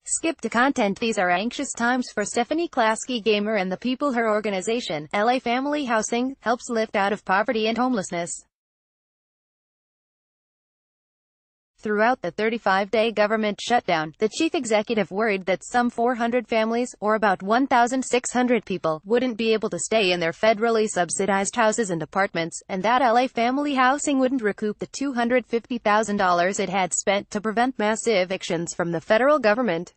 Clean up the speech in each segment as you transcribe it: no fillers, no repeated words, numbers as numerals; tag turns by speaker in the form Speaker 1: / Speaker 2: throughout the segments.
Speaker 1: Skip to content. These are anxious times for Stephanie Klasky-Gamer and the people her organization, LA Family Housing, helps lift out of poverty and homelessness. Throughout the 35-day government shutdown, the chief executive worried that some 400 families, or about 1,600 people, wouldn't be able to stay in their federally subsidized houses and apartments, and that LA Family Housing wouldn't recoup the $250,000 it had spent to prevent mass evictions from the federal government.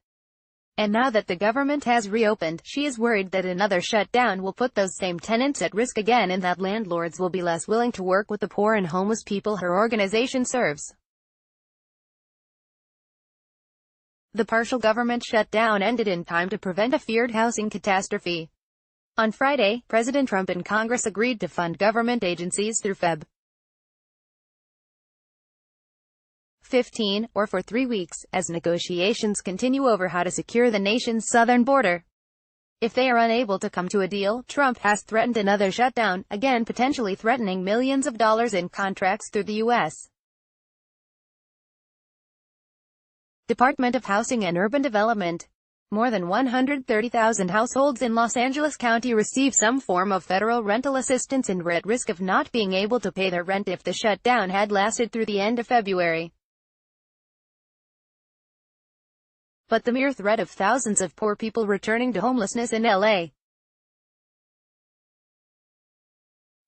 Speaker 1: And now that the government has reopened, she is worried that another shutdown will put those same tenants at risk again and that landlords will be less willing to work with the poor and homeless people her organization serves. The partial government shutdown ended in time to prevent a feared housing catastrophe. On Friday, President Trump and Congress agreed to fund government agencies through Feb. 15, or for 3 weeks, as negotiations continue over how to secure the nation's southern border. If they are unable to come to a deal, Trump has threatened another shutdown, again potentially threatening millions of dollars in contracts through the U.S. Department of Housing and Urban Development. More than 130,000 households in Los Angeles County receive some form of federal rental assistance and were at risk of not being able to pay their rent if the shutdown had lasted through the end of February. But the mere threat of thousands of poor people returning to homelessness in LA,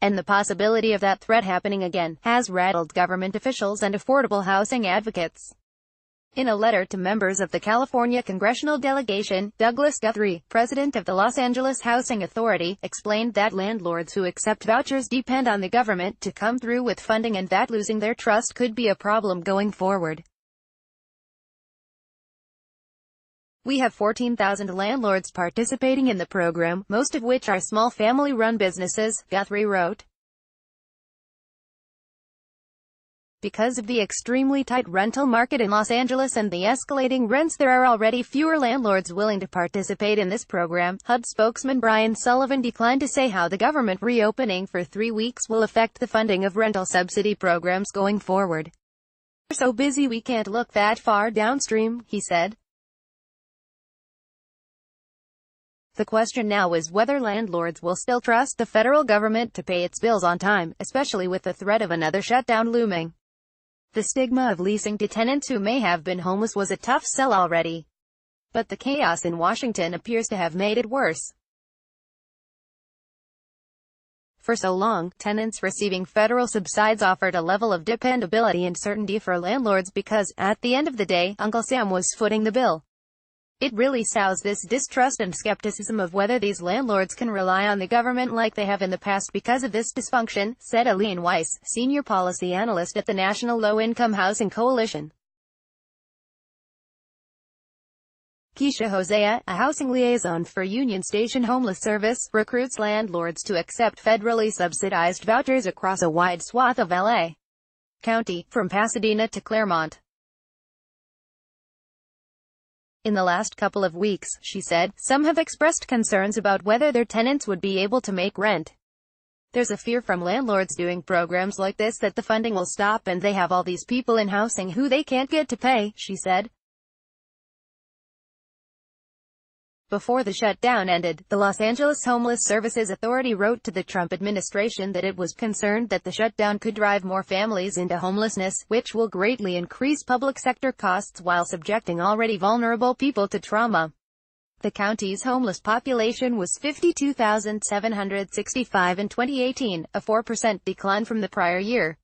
Speaker 1: and the possibility of that threat happening again, has rattled government officials and affordable housing advocates. In a letter to members of the California congressional delegation, Douglas Guthrie, president of the Los Angeles Housing Authority, explained that landlords who accept vouchers depend on the government to come through with funding and that losing their trust could be a problem going forward. We have 14,000 landlords participating in the program, most of which are small family-run businesses, Guthrie wrote. Because of the extremely tight rental market in Los Angeles and the escalating rents, there are already fewer landlords willing to participate in this program. HUD spokesman Brian Sullivan declined to say how the government reopening for 3 weeks will affect the funding of rental subsidy programs going forward. "We're so busy we can't look that far downstream," he said. The question now is whether landlords will still trust the federal government to pay its bills on time, especially with the threat of another shutdown looming. The stigma of leasing to tenants who may have been homeless was a tough sell already. But the chaos in Washington appears to have made it worse. For so long, tenants receiving federal subsidies offered a level of dependability and certainty for landlords because, at the end of the day, Uncle Sam was footing the bill. It really sows this distrust and skepticism of whether these landlords can rely on the government like they have in the past because of this dysfunction, said Aline Weiss, senior policy analyst at the National Low-Income Housing Coalition. Keisha Hosea, a housing liaison for Union Station Homeless Service, recruits landlords to accept federally subsidized vouchers across a wide swath of LA County, from Pasadena to Claremont. In the last couple of weeks, she said, some have expressed concerns about whether their tenants would be able to make rent. There's a fear from landlords doing programs like this that the funding will stop and they have all these people in housing who they can't get to pay, she said. Before the shutdown ended, the Los Angeles Homeless Services Authority wrote to the Trump administration that it was concerned that the shutdown could drive more families into homelessness, which will greatly increase public sector costs while subjecting already vulnerable people to trauma. The county's homeless population was 52,765 in 2018, a 4% decline from the prior year.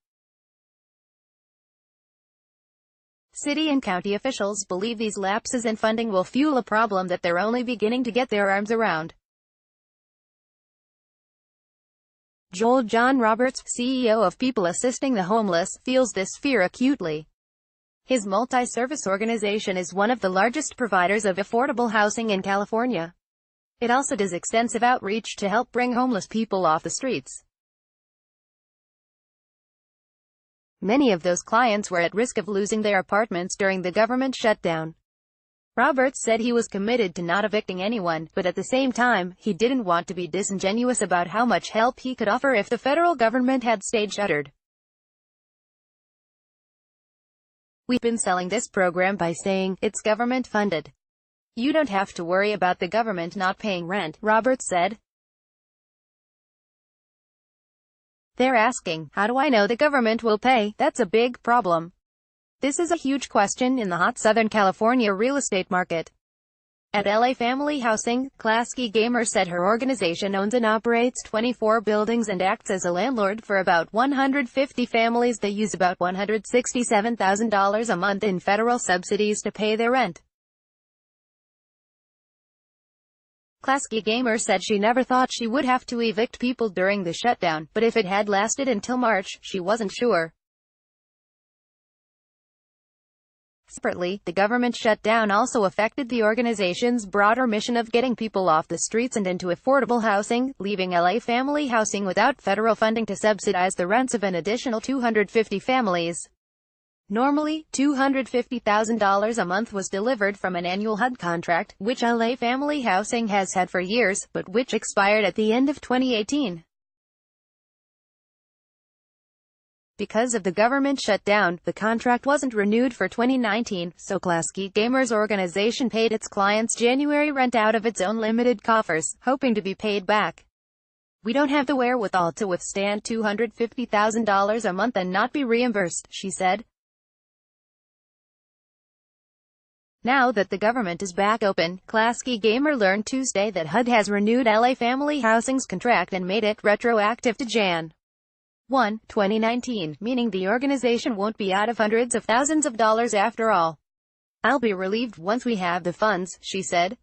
Speaker 1: City and county officials believe these lapses in funding will fuel a problem that they're only beginning to get their arms around. Joel John Roberts, CEO of People Assisting the Homeless, feels this fear acutely. His multi-service organization is one of the largest providers of affordable housing in California. It also does extensive outreach to help bring homeless people off the streets. Many of those clients were at risk of losing their apartments during the government shutdown. Roberts said he was committed to not evicting anyone, but at the same time, he didn't want to be disingenuous about how much help he could offer if the federal government had stayed shuttered. "We've been selling this program by saying, it's government funded. You don't have to worry about the government not paying rent," Roberts said. "They're asking, how do I know the government will pay? That's a big problem. This is a huge question in the hot Southern California real estate market." At LA Family Housing, Klasky-Gamer said her organization owns and operates 24 buildings and acts as a landlord for about 150 families that use about $167,000 a month in federal subsidies to pay their rent. Klasky-Gamer said she never thought she would have to evict people during the shutdown, but if it had lasted until March, she wasn't sure. Separately, the government shutdown also affected the organization's broader mission of getting people off the streets and into affordable housing, leaving LA Family Housing without federal funding to subsidize the rents of an additional 250 families. Normally, $250,000 a month was delivered from an annual HUD contract, which LA Family Housing has had for years, but which expired at the end of 2018. Because of the government shutdown, the contract wasn't renewed for 2019, so Klasky-Gamer's organization paid its clients' January rent out of its own limited coffers, hoping to be paid back. "We don't have the wherewithal to withstand $250,000 a month and not be reimbursed," she said. Now that the government is back open, Klasky-Gamer learned Tuesday that HUD has renewed LA Family Housing's contract and made it retroactive to Jan. 1, 2019, meaning the organization won't be out of hundreds of thousands of dollars after all. "I'll be relieved once we have the funds," she said.